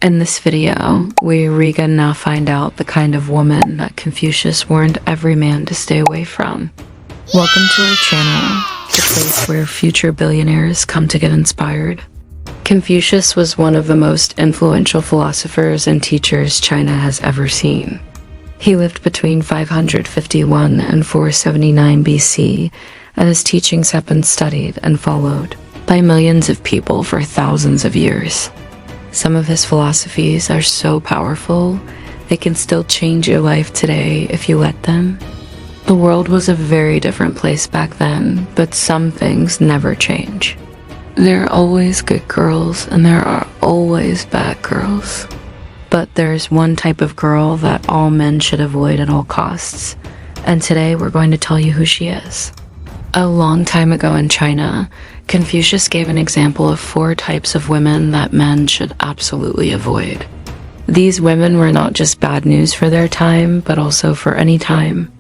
In this video, we can now find out the kind of woman that Confucius warned every man to stay away from. Welcome to our channel, the place where future billionaires come to get inspired. Confucius was one of the most influential philosophers and teachers China has ever seen. He lived between 551 and 479 BC, and his teachings have been studied and followed by millions of people for thousands of years. Some of his philosophies are so powerful, they can still change your life today if you let them. The world was a very different place back then, but some things never change. There are always good girls, and there are always bad girls. But there's one type of girl that all men should avoid at all costs, and today we're going to tell you who she is. A long time ago in China, Confucius gave an example of 4 types of women that men should absolutely avoid. These women were not just bad news for their time, but also for any time.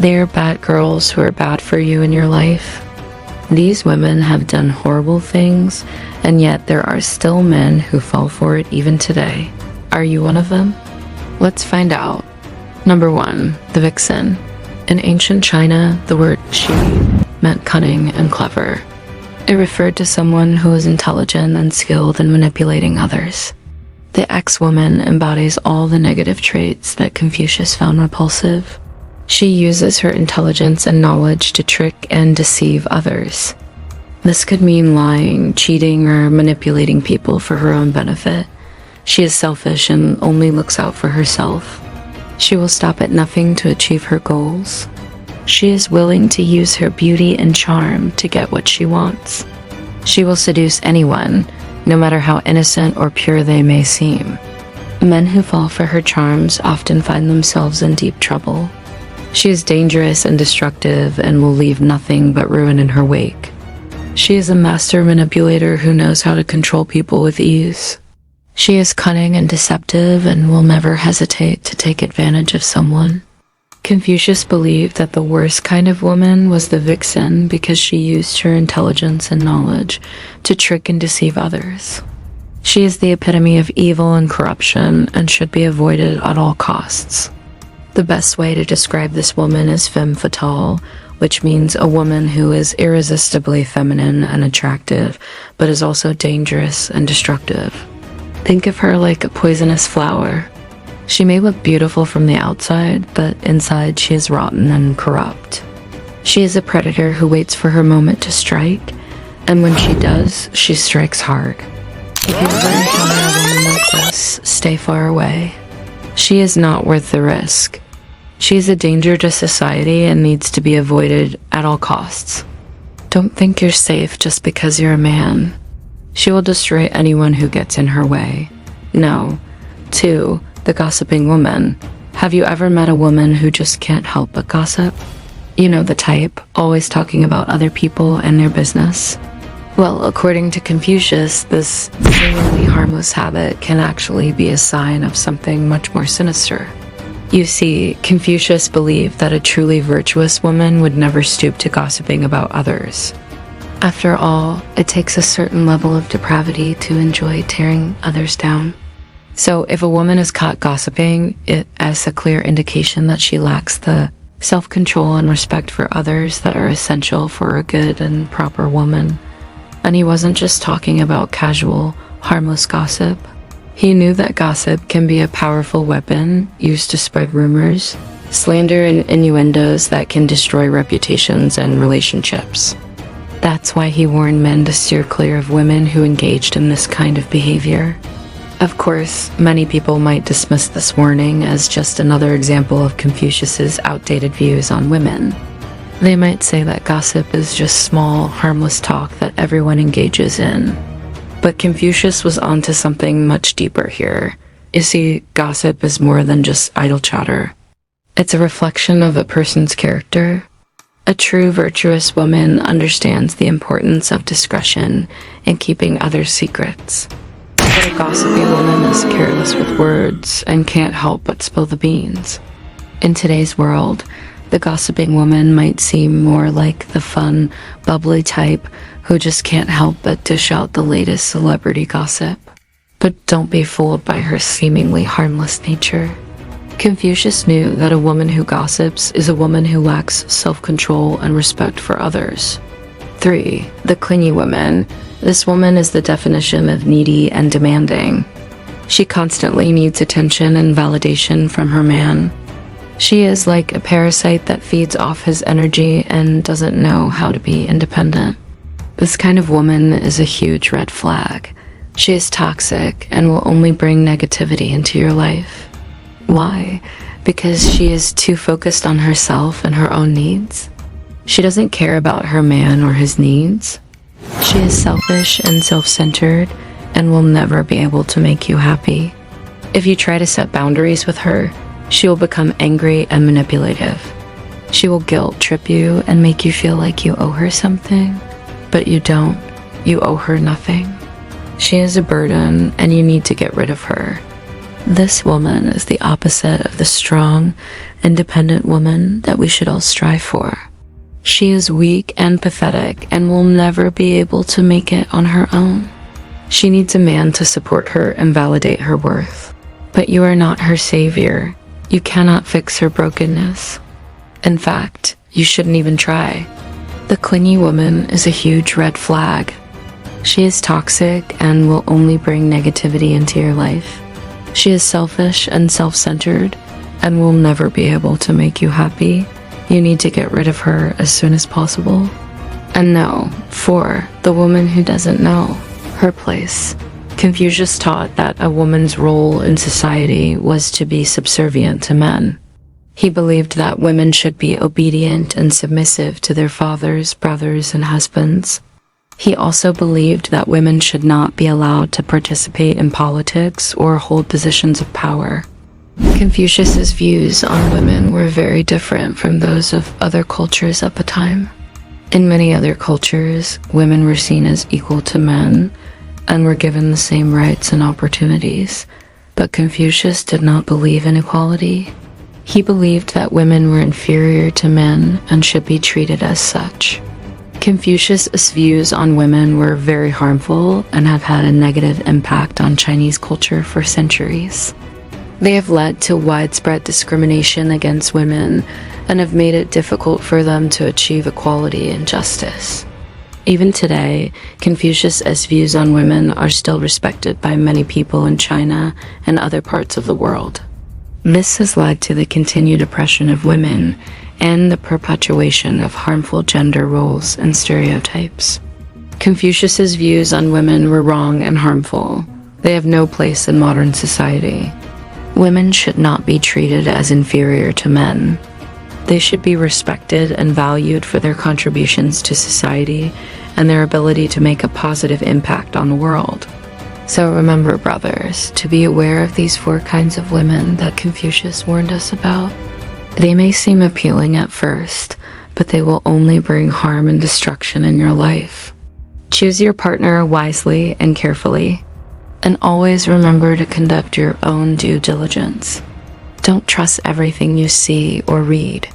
They are bad girls who are bad for you in your life. These women have done horrible things, and yet there are still men who fall for it even today. Are you one of them? Let's find out. Number 1, the vixen. In ancient China, the word "she" meant cunning and clever. It referred to someone who was intelligent and skilled in manipulating others. The ex-woman embodies all the negative traits that Confucius found repulsive. She uses her intelligence and knowledge to trick and deceive others. This could mean lying, cheating, or manipulating people for her own benefit. She is selfish and only looks out for herself. She will stop at nothing to achieve her goals. She is willing to use her beauty and charm to get what she wants. She will seduce anyone, no matter how innocent or pure they may seem. Men who fall for her charms often find themselves in deep trouble. She is dangerous and destructive and will leave nothing but ruin in her wake. She is a master manipulator who knows how to control people with ease. She is cunning and deceptive and will never hesitate to take advantage of someone. Confucius believed that the worst kind of woman was the vixen because she used her intelligence and knowledge to trick and deceive others. She is the epitome of evil and corruption and should be avoided at all costs. The best way to describe this woman is femme fatale, which means a woman who is irresistibly feminine and attractive, but is also dangerous and destructive. Think of her like a poisonous flower. She may look beautiful from the outside, but inside she is rotten and corrupt. She is a predator who waits for her moment to strike, and when she does, she strikes hard. If you ever encounter a woman like this, stay far away. She is not worth the risk. She is a danger to society and needs to be avoided at all costs. Don't think you're safe just because you're a man. She will destroy anyone who gets in her way. No. 2, the gossiping woman. Have you ever met a woman who just can't help but gossip? You know the type, always talking about other people and their business. Well, according to Confucius, this seemingly harmless habit can actually be a sign of something much more sinister. You see, Confucius believed that a truly virtuous woman would never stoop to gossiping about others. After all, it takes a certain level of depravity to enjoy tearing others down. So if a woman is caught gossiping, it is a clear indication that she lacks the self-control and respect for others that are essential for a good and proper woman. And he wasn't just talking about casual, harmless gossip. He knew that gossip can be a powerful weapon used to spread rumors, slander, and innuendos that can destroy reputations and relationships. That's why he warned men to steer clear of women who engaged in this kind of behavior. Of course, many people might dismiss this warning as just another example of Confucius's outdated views on women. They might say that gossip is just small, harmless talk that everyone engages in. But Confucius was onto something much deeper here. You see, gossip is more than just idle chatter. It's a reflection of a person's character. A true virtuous woman understands the importance of discretion and keeping others' secrets. But a gossipy woman is careless with words and can't help but spill the beans. In today's world, the gossiping woman might seem more like the fun, bubbly type who just can't help but dish out the latest celebrity gossip. But don't be fooled by her seemingly harmless nature. Confucius knew that a woman who gossips is a woman who lacks self-control and respect for others. 3. The clingy woman. This woman is the definition of needy and demanding. She constantly needs attention and validation from her man. She is like a parasite that feeds off his energy and doesn't know how to be independent. This kind of woman is a huge red flag. She is toxic and will only bring negativity into your life. Why? Because she is too focused on herself and her own needs. She doesn't care about her man or his needs. She is selfish and self-centered and will never be able to make you happy. If you try to set boundaries with her, she will become angry and manipulative. She will guilt trip you and make you feel like you owe her something, but you don't. You owe her nothing. She is a burden and you need to get rid of her. This woman is the opposite of the strong, independent woman that we should all strive for. She is weak and pathetic and will never be able to make it on her own. She needs a man to support her and validate her worth. But you are not her savior. You cannot fix her brokenness. In fact, you shouldn't even try. The clingy woman is a huge red flag. She is toxic and will only bring negativity into your life. She is selfish and self-centered and will never be able to make you happy. You need to get rid of her as soon as possible. And no, 4. The woman who doesn't know her place. Confucius taught that a woman's role in society was to be subservient to men. He believed that women should be obedient and submissive to their fathers, brothers, and husbands. He also believed that women should not be allowed to participate in politics or hold positions of power. Confucius's views on women were very different from those of other cultures at the time. In many other cultures, women were seen as equal to men and were given the same rights and opportunities. But Confucius did not believe in equality. He believed that women were inferior to men and should be treated as such. Confucius' views on women were very harmful and have had a negative impact on Chinese culture for centuries. They have led to widespread discrimination against women and have made it difficult for them to achieve equality and justice. Even today, Confucius' views on women are still respected by many people in China and other parts of the world. This has led to the continued oppression of women and the perpetuation of harmful gender roles and stereotypes. Confucius's views on women were wrong and harmful. They have no place in modern society. Women should not be treated as inferior to men. They should be respected and valued for their contributions to society and their ability to make a positive impact on the world. So remember, brothers, to be aware of these 4 kinds of women that Confucius warned us about. They may seem appealing at first, but they will only bring harm and destruction in your life. Choose your partner wisely and carefully, and always remember to conduct your own due diligence. Don't trust everything you see or read.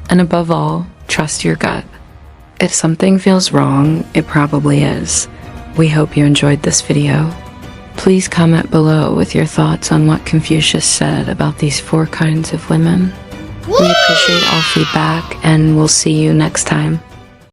And above all, trust your gut. If something feels wrong, it probably is. We hope you enjoyed this video. Please comment below with your thoughts on what Confucius said about these 4 kinds of women. We appreciate all feedback, and we'll see you next time.